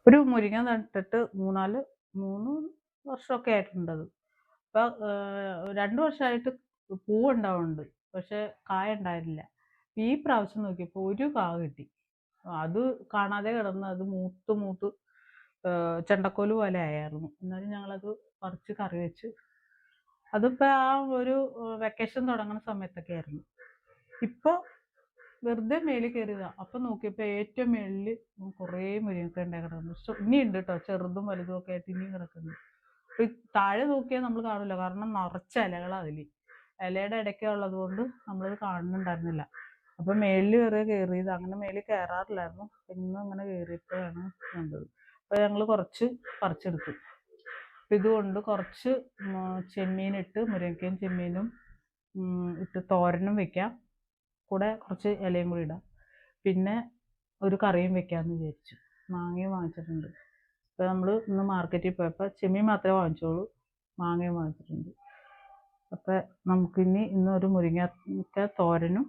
ഒരു മുരിങ്ങ നട്ടിട്ട് 3 വർഷമൊക്കെ ആയിട്ടുണ്ടത്. ഇപ്പം 2 വർഷമായിട്ട് പൂവുണ്ടാവുന്നുണ്ട്. പക്ഷെ കായ ഉണ്ടായിട്ടില്ല. ഈ പ്രാവശ്യം നോക്കിയപ്പോൾ ഒരു കാ കിട്ടി. അത് കാണാതെ കിടന്ന് അത് മൂത്ത് മൂത്ത് ചെണ്ടക്കോല് പോലെ ആയായിരുന്നു. എന്നാലും ഞങ്ങളത് പറിച്ച് കറി വെച്ച്. അതിപ്പോൾ ആ ഒരു വെക്കേഷൻ തുടങ്ങുന്ന സമയത്തൊക്കെ ആയിരുന്നു. ഇപ്പോൾ വെറുതെ മേളിൽ കയറിയതാ. അപ്പം നോക്കിയപ്പോൾ ഏറ്റവും മേളിൽ കുറേ മുരിങ്ങക്കായ ഉണ്ടായി കിടക്കുന്നു. ഇനിയുണ്ട് കേട്ടോ, ചെറുതും വലുതും ഒക്കെ ആയിട്ട് ഇനിയും കിടക്കുന്നു. അപ്പോൾ ഈ താഴെ നോക്കിയാൽ നമ്മൾ കാണില്ല, കാരണം നിറച്ച ഇലകളാണ് അതിൽ. ഇലയുടെ ഇടയ്ക്ക് ഉള്ളത് കൊണ്ട് നമ്മളത് കാണുന്നുണ്ടായിരുന്നില്ല. അപ്പം മേളിൽ കയറിയത്. അങ്ങനെ മേളിൽ കയറാറില്ലായിരുന്നു. ഇന്ന് അങ്ങനെ കയറിയപ്പോഴാണ് കണ്ടത്. അപ്പോൾ ഞങ്ങൾ കുറച്ച് പറിച്ചെടുത്തു. അപ്പം ഇതുകൊണ്ട് കുറച്ച് ചെമ്മീനിട്ട്, മുരിങ്ങക്കയും ചെമ്മീനും ഇട്ട് തോരനും വെക്കാം. കൂടെ കുറച്ച് ഇലയും കൂടി ഇടാം. പിന്നെ ഒരു കറിയും വെക്കാമെന്ന് വിചാരിച്ചു. മാങ്ങയും വാങ്ങിച്ചിട്ടുണ്ട്. അപ്പോൾ നമ്മൾ ഇന്ന് മാർക്കറ്റിൽ പോയപ്പോൾ ചെമ്മീൻ മാത്രമേ വാങ്ങിച്ചോളൂ, മാങ്ങയും വാങ്ങിച്ചിട്ടുണ്ട്. അപ്പോൾ നമുക്കിനി ഇന്നൊരു മുരിങ്ങക്ക തോരനും